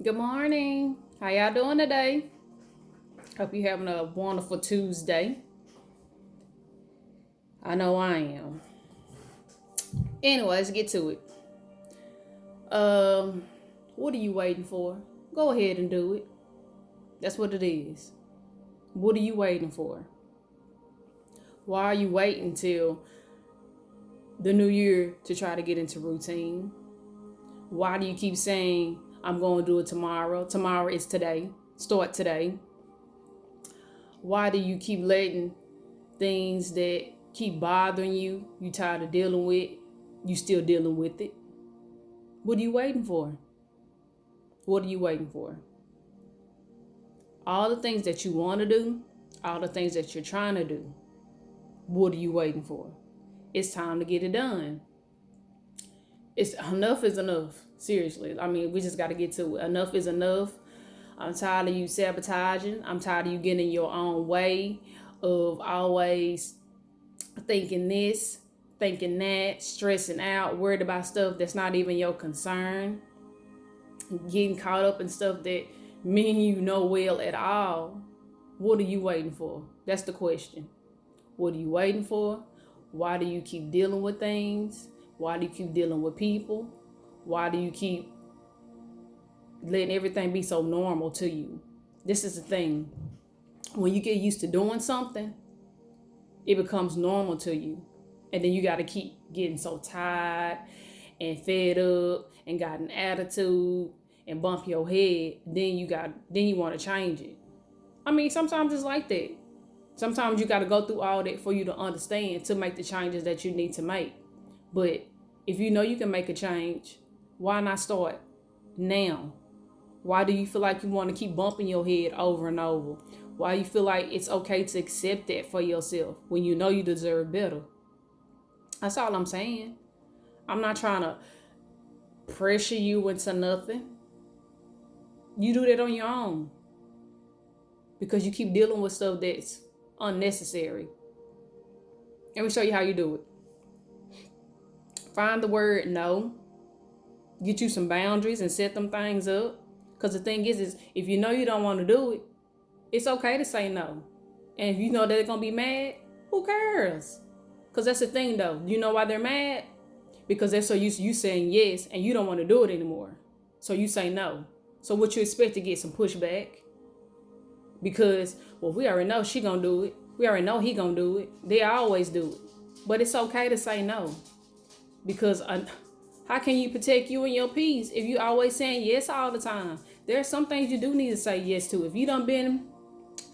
Good morning. How y'all doing today? Hope you're having a wonderful Tuesday. I know I am. Anyway, let's get to it. Um, what are you waiting for? Go ahead and do it. That's what it is. What are you waiting for? Why are you waiting till the new year to try to get into routine? Why do you keep saying, I'm going to do it tomorrow? Tomorrow is today. Start today. Why do you keep letting things that keep bothering you, you tired of dealing with, you still dealing with it? What are you waiting for? What are you waiting for? All the things that you want to do, all the things that you're trying to do, what are you waiting for? It's time to get it done. It's enough is enough. Seriously. I mean, we just got to get to it. Enough is enough. I'm tired of you sabotaging. I'm tired of you getting in your own way of always thinking this, thinking that, stressing out, worried about stuff that's not even your concern, getting caught up in stuff that me and you know well at all. What are you waiting for? That's the question. What are you waiting for? Why do you keep dealing with things? Why do you keep dealing with people? Why do you keep letting everything be so normal to you? This is the thing. When you get used to doing something, it becomes normal to you. And then you got to keep getting so tired and fed up and got an attitude and bump your head. Then you want to change it. I mean, sometimes it's like that. Sometimes you got to go through all that for you to understand, to make the changes that you need to make. But if you know you can make a change, why not start now? Why do you feel like you want to keep bumping your head over and over? Why you feel like it's okay to accept that for yourself when you know you deserve better? That's all I'm saying. I'm not trying to pressure you into nothing. You do that on your own because you keep dealing with stuff that's unnecessary. Let me show you how you do it. Find the word no. Get you some boundaries and set them things up. Because the thing is if you know you don't want to do it, it's okay to say no. And if you know that they're going to be mad, who cares? Because that's the thing, though. You know why they're mad? Because they're so used to you saying yes and you don't want to do it anymore. So you say no. So what you expect to get some pushback? Because, well, we already know she going to do it. We already know he going to do it. They always do it. But it's okay to say no. Because how can you protect you and your peace if you always saying yes all the time? There are some things you do need to say yes to. If you done been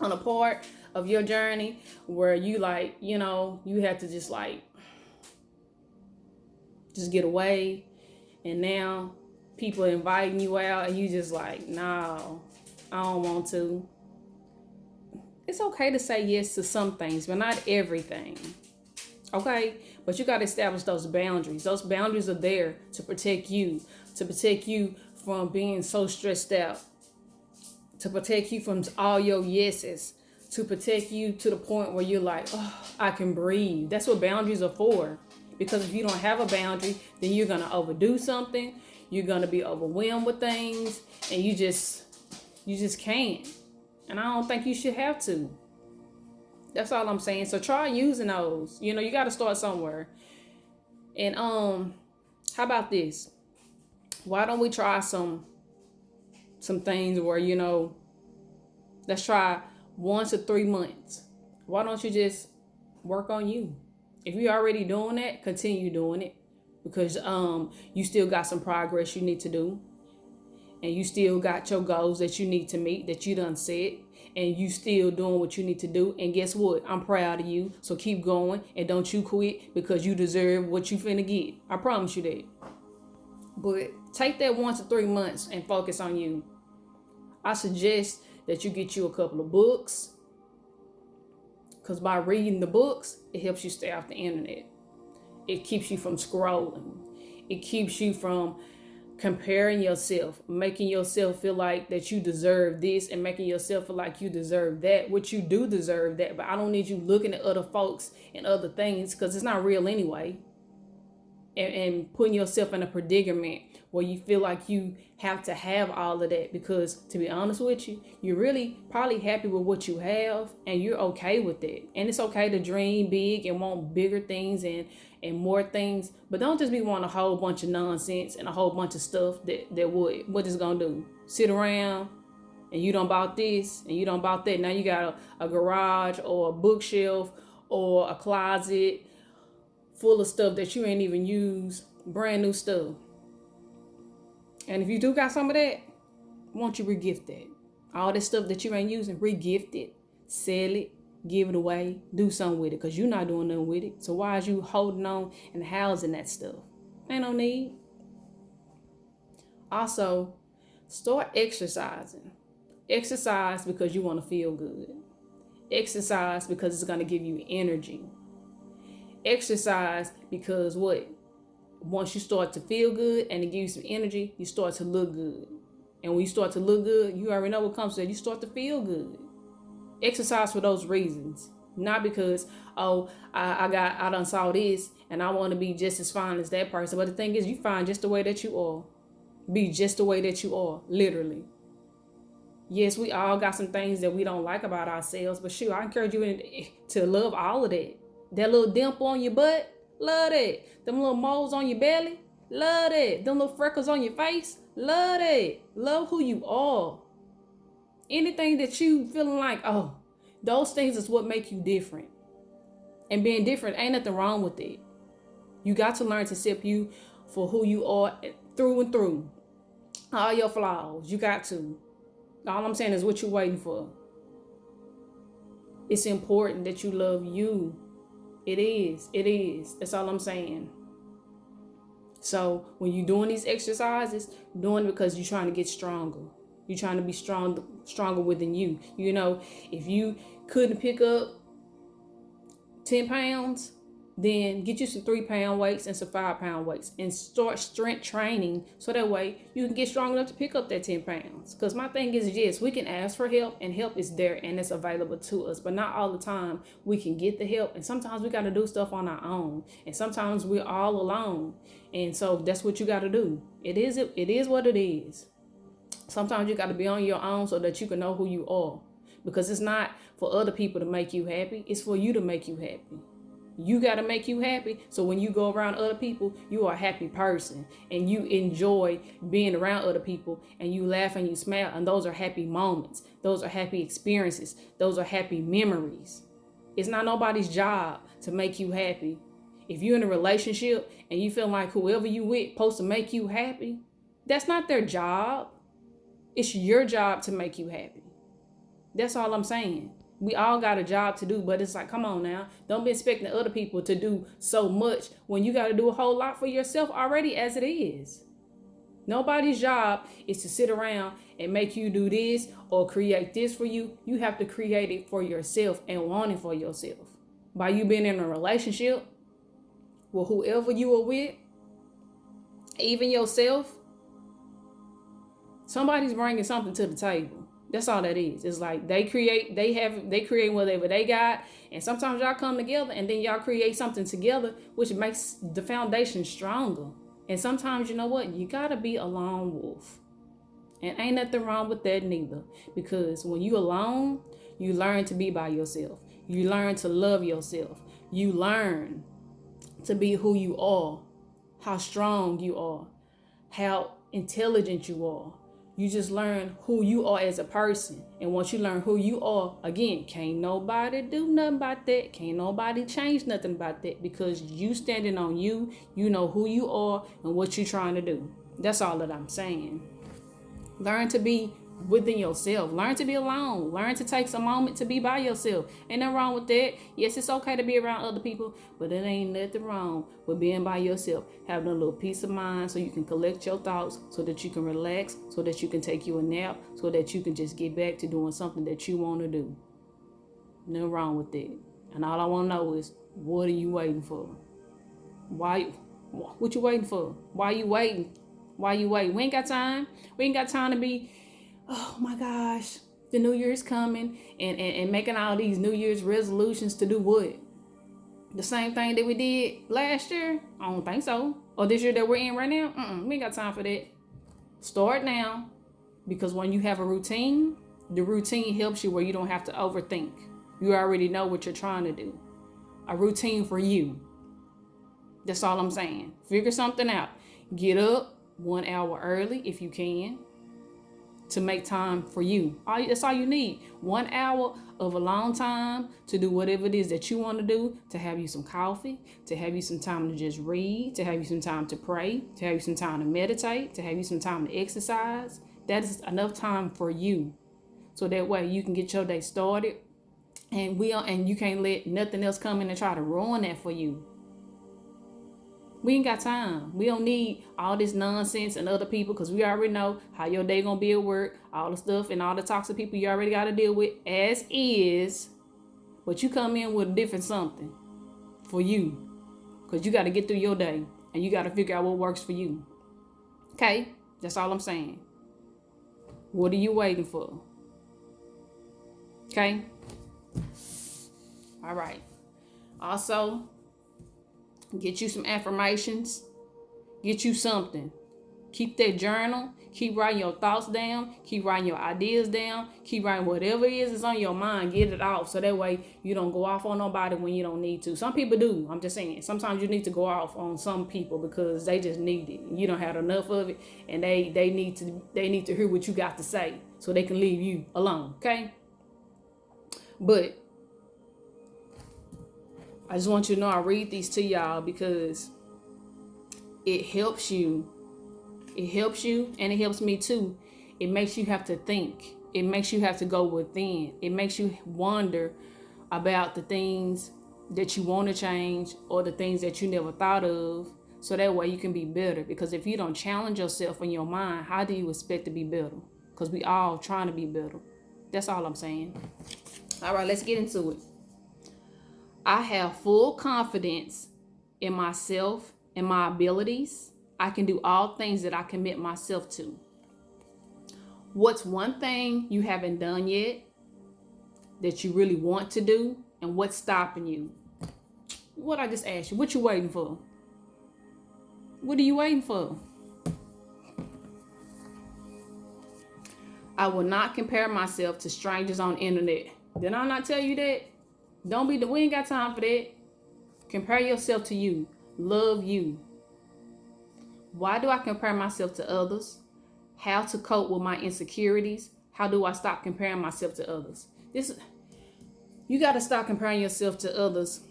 on a part of your journey where you you have to just get away, and now people inviting you out and you just like, no, I don't want to. It's okay to say yes to some things, but not everything. Okay? But you got to establish those boundaries. Those boundaries are there to protect you from being so stressed out, to protect you from all your yeses, to protect you to the point where you're like, oh, I can breathe. That's what boundaries are for. Because if you don't have a boundary, then you're going to overdo something. You're going to be overwhelmed with things, and you just can't. And I don't think you should have to. That's all I'm saying. So try using those. You got to start somewhere. And how about this? Why don't we try some things where, let's try 1 to 3 months. Why don't you just work on you? If you're already doing that, continue doing it, because you still got some progress you need to do, and you still got your goals that you need to meet, that you done set, and you still doing what you need to do. And guess what? I'm proud of you. So keep going and don't you quit, because you deserve what you finna get. I promise you that. But take that 1 to 3 months and focus on you. I suggest that you get you a couple of books, because by reading the books, it helps you stay off the internet. It keeps you from scrolling. It keeps you from comparing yourself, making yourself feel like that you deserve this, and making yourself feel like you deserve that, which you do deserve that. But I don't need you looking at other folks and other things, because it's not real anyway. and putting yourself in a predicament where you feel like you have to have all of that, because to be honest with you, you're really probably happy with what you have and you're okay with it. And it's okay to dream big and want bigger things and more things, but don't just be wanting a whole bunch of nonsense and a whole bunch of stuff that what it's gonna do, sit around and you don't bought this and you don't bought that. Now you got a garage or a bookshelf or a closet full of stuff that you ain't even use, brand new stuff. And if you do got some of that, won't you regift that? All that stuff that you ain't using, regift it, sell it, give it away, do something with it, because you're not doing nothing with it. So why is you holding on and housing that stuff? Ain't no need. Also, start exercising. Exercise because you want to feel good. Exercise because it's going to give you energy. Exercise because what? Once you start to feel good and it gives you some energy, you start to look good. And when you start to look good, you already know what comes to it. You start to feel good. Exercise for those reasons. Not because, oh, I done saw this and I want to be just as fine as that person. But the thing is, you fine just the way that you are. Be just the way that you are, literally. Yes, we all got some things that we don't like about ourselves, but shoot, I encourage you to love all of that. That little dimple on your butt, love that. Them little moles on your belly, love that. Them little freckles on your face, love that. Love who you are. Anything that you feeling like, oh, those things is what make you different. And being different, ain't nothing wrong with it. You got to learn to accept you for who you are through and through. All your flaws, you got to. All I'm saying is what you're waiting for. It's important that you love you. It is. It is. That's all I'm saying. So when you're doing these exercises, doing it because you're trying to get stronger. You're trying to be stronger within you. You know, if you couldn't pick up 10 pounds, then get you some 3-pound weights and some 5-pound weights and start strength training so that way you can get strong enough to pick up that 10 pounds. Because my thing is, yes, we can ask for help and help is there and it's available to us, but not all the time we can get the help. And sometimes we got to do stuff on our own, and sometimes we're all alone. And so that's what you got to do. It is what it is. Sometimes you got to be on your own so that you can know who you are, because it's not for other people to make you happy. It's for you to make you happy. You got to make you happy. So when you go around other people, you are a happy person and you enjoy being around other people and you laugh and you smile. And those are happy moments. Those are happy experiences. Those are happy memories. It's not nobody's job to make you happy. If you're in a relationship and you feel like whoever you with supposed to make you happy, that's not their job. It's your job to make you happy. That's all I'm saying. We all got a job to do, but it's like, come on now. Don't be expecting other people to do so much when you got to do a whole lot for yourself already as it is. Nobody's job is to sit around and make you do this or create this for you. You have to create it for yourself and want it for yourself. By you being in a relationship with whoever you are with, even yourself, somebody's bringing something to the table. That's all that is. It's like they create whatever they got. And sometimes y'all come together and then y'all create something together, which makes the foundation stronger. And sometimes, you know what? You got to be a lone wolf. And ain't nothing wrong with that neither. Because when you alone, you learn to be by yourself. You learn to love yourself. You learn to be who you are, how strong you are, how intelligent you are. You just learn who you are as a person. And once you learn who you are, again, can't nobody do nothing about that. Can't nobody change nothing about that, because you standing on you, you know who you are and what you're trying to do. That's all that I'm saying. Learn to be within yourself. Learn to be alone. Learn to take some moment to be by yourself. Ain't nothing wrong with that. Yes, it's okay to be around other people, but it ain't nothing wrong with being by yourself, having a little peace of mind so you can collect your thoughts, so that you can relax, so that you can take you a nap, so that you can just get back to doing something that you want to do. Nothing wrong with that. And all I want to know is, what are you waiting for? What you waiting for? Why you waiting? Why you waiting? We ain't got time. We ain't got time to be, oh my gosh, the New Year's coming and making all these New Year's resolutions to do what? The same thing that we did last year? I don't think so. Or this year that we're in right now? We ain't got time for that. Start now, because when you have a routine, the routine helps you where you don't have to overthink. You already know what you're trying to do. A routine for you. That's all I'm saying. Figure something out. Get up 1 hour early if you can, to make time for you. That's all you need. 1 hour of a long time to do whatever it is that you want to do, to have you some coffee, to have you some time to just read, to have you some time to pray, to have you some time to meditate, to have you some time to exercise. That is enough time for you. So that way you can get your day started, and you can't let nothing else come in and try to ruin that for you. We ain't got time. We don't need all this nonsense and other people, because we already know how your day gonna be at work, all the stuff and all the toxic people you already got to deal with as is. But you come in with a different something for you, because you got to get through your day and you got to figure out what works for you. Okay? That's all I'm saying. What are you waiting for? Okay? All right. Also, get you some affirmations. Get you something. Keep that journal. Keep writing your thoughts down. Keep writing your ideas down. Keep writing whatever it is that's on your mind. Get it off, so that way you don't go off on nobody when you don't need to. Some people do. I'm just saying. Sometimes you need to go off on some people because they just need it. You don't have enough of it, and they need to hear what you got to say so they can leave you alone. Okay? But I just want you to know I read these to y'all because it helps you. It helps you, and it helps me too. It makes you have to think. It makes you have to go within. It makes you wonder about the things that you want to change or the things that you never thought of, so that way you can be better. Because if you don't challenge yourself in your mind, how do you expect to be better? Because we all trying to be better. That's all I'm saying. All right, let's get into it. I have full confidence in myself and my abilities. I can do all things that I commit myself to. What's one thing you haven't done yet that you really want to do, and what's stopping you? What I just asked you, what you waiting for? What are you waiting for? I will not compare myself to strangers on the internet. Did I not tell you that? We ain't got time for that. Compare yourself to you. Love you. Why do I compare myself to others? How to cope with my insecurities? How do I stop comparing myself to others? You got to stop comparing yourself to others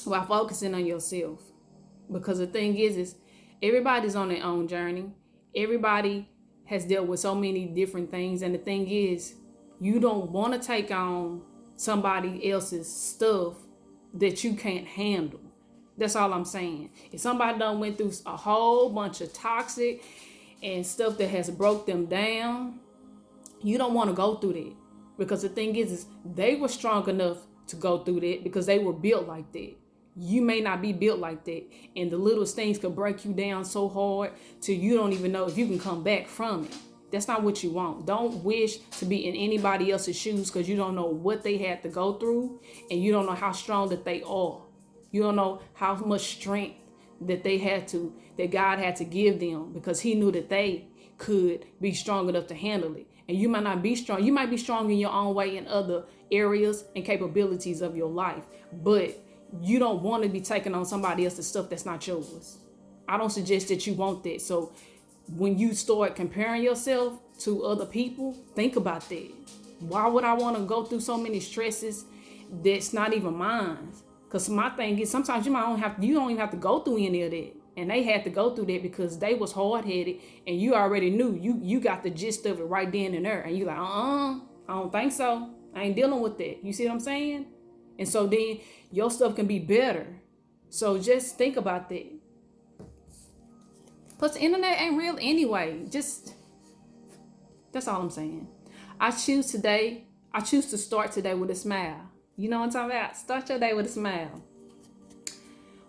while focusing on yourself. Because the thing is everybody's on their own journey. Everybody has dealt with so many different things. And the thing is, you don't want to take on somebody else's stuff that you can't handle. That's all I'm saying. If somebody done went through a whole bunch of toxic and stuff that has broke them down, you don't want to go through that. Because the thing is they were strong enough to go through that because they were built like that. You may not be built like that. And the littlest things could break you down so hard till you don't even know if you can come back from it. That's not what you want. Don't wish to be in anybody else's shoes, because you don't know what they had to go through, and you don't know how strong that they are. You don't know how much strength that that God had to give them, because he knew that they could be strong enough to handle it. And you might not be strong. You might be strong in your own way in other areas and capabilities of your life, but you don't want to be taking on somebody else's stuff that's not yours. I don't suggest that you want that. So when you start comparing yourself to other people, think about that. Why would I want to go through so many stresses that's not even mine? Because my thing is, sometimes you don't even have to go through any of that. And they had to go through that because they was hard-headed, and you already knew. You got the gist of it right then and there. And you like, I don't think so. I ain't dealing with that. You see what I'm saying? And so then your stuff can be better. So just think about that. Plus, the internet ain't real anyway. That's all I'm saying. I choose to start today with a smile. You know what I'm talking about? Start your day with a smile.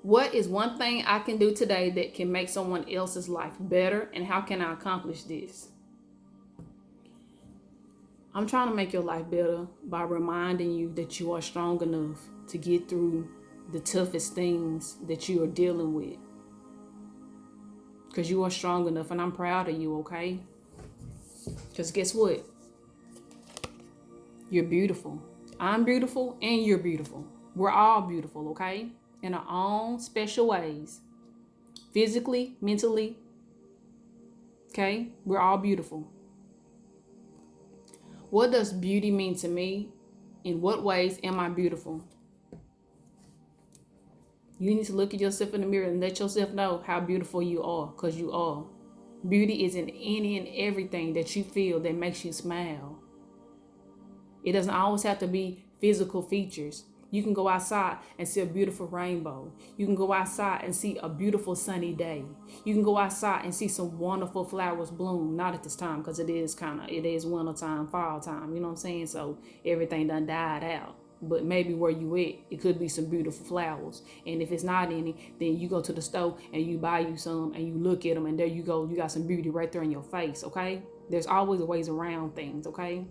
What is one thing I can do today that can make someone else's life better, and how can I accomplish this? I'm trying to make your life better by reminding you that you are strong enough to get through the toughest things that you are dealing with. Because you are strong enough, and I'm proud of you, okay? Because guess what? You're beautiful. I'm beautiful, and you're beautiful. We're all beautiful, okay? In our own special ways. Physically, mentally, okay? We're all beautiful. What does beauty mean to me? In what ways am I beautiful? You need to look at yourself in the mirror and let yourself know how beautiful you are, because you are. Beauty is in any and everything that you feel that makes you smile. It doesn't always have to be physical features. You can go outside and see a beautiful rainbow. You can go outside and see a beautiful sunny day. You can go outside and see some wonderful flowers bloom. Not at this time, because it is winter time, fall time. You know what I'm saying? So everything done died out. But maybe where you at, it could be some beautiful flowers. And if it's not any, then you go to the store and you buy you some and you look at them, and there you go. You got some beauty right there in your face, okay? There's always ways around things, okay?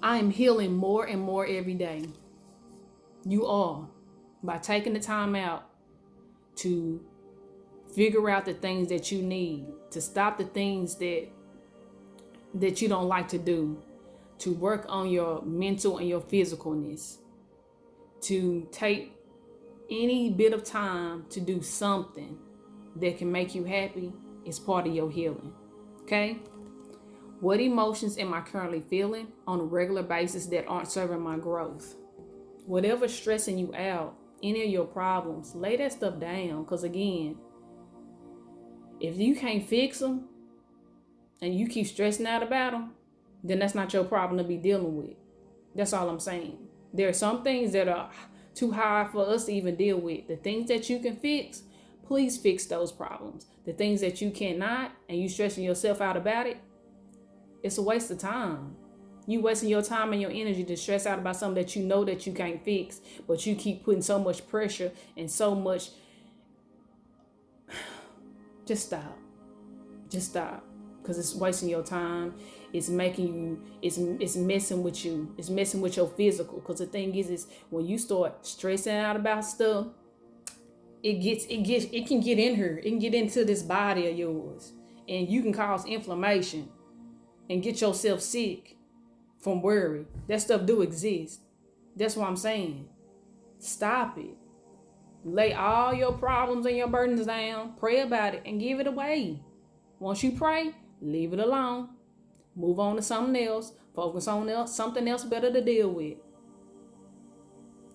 I am healing more and more every day. You are. By taking the time out to figure out the things that you need, to stop the things that you don't like to do, to work on your mental and your physicalness, to take any bit of time to do something that can make you happy is part of your healing. Okay? What emotions am I currently feeling on a regular basis that aren't serving my growth? Whatever's stressing you out, any of your problems, lay that stuff down. Because again, if you can't fix them and you keep stressing out about them, then that's not your problem to be dealing with. That's all I'm saying. There are some things that are too hard for us to even deal with. The things that you can fix, please fix those problems. The things that you cannot and you stressing yourself out about it, it's a waste of time. You wasting your time and your energy to stress out about something that you know that you can't fix, but you keep putting so much pressure and so much. Just stop. Just stop. Because it's wasting your time. It's making you, it's messing with you. It's messing with your physical. Because the thing is when you start stressing out about stuff, it can get in here. It can get into this body of yours. And you can cause inflammation and get yourself sick from worry. That stuff do exist. That's what I'm saying. Stop it. Lay all your problems and your burdens down. Pray about it and give it away. Once you pray, leave it alone. Move on to something else. Focus on something else better to deal with.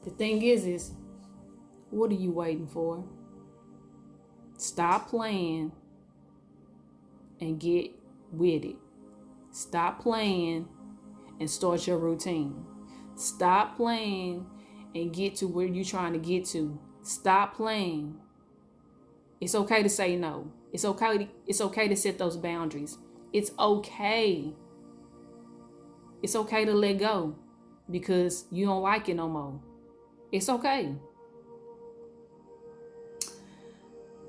The thing is what are you waiting for? Stop playing and get with it. Stop playing and start your routine. Stop playing and get to where you're trying to get to. Stop playing. It's okay to say no. It's okay to set those boundaries. It's okay. It's okay to let go because you don't like it no more. It's okay.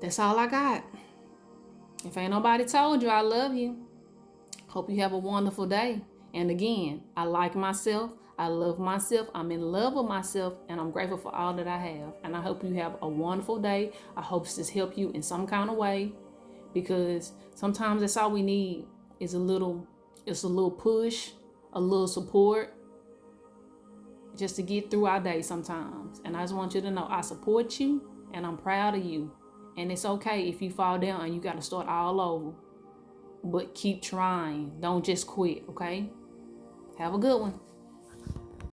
That's all I got. If ain't nobody told you I love you, hope you have a wonderful day. And again, I like myself. I love myself. I'm in love with myself, and I'm grateful for all that I have. And I hope you have a wonderful day. I hope this help you in some kind of way, because sometimes that's all we need is a little push, a little support, just to get through our day sometimes. And I just want you to know I support you, and I'm proud of you. And it's okay if you fall down and you got to start all over. But keep trying. Don't just quit, okay? Have a good one.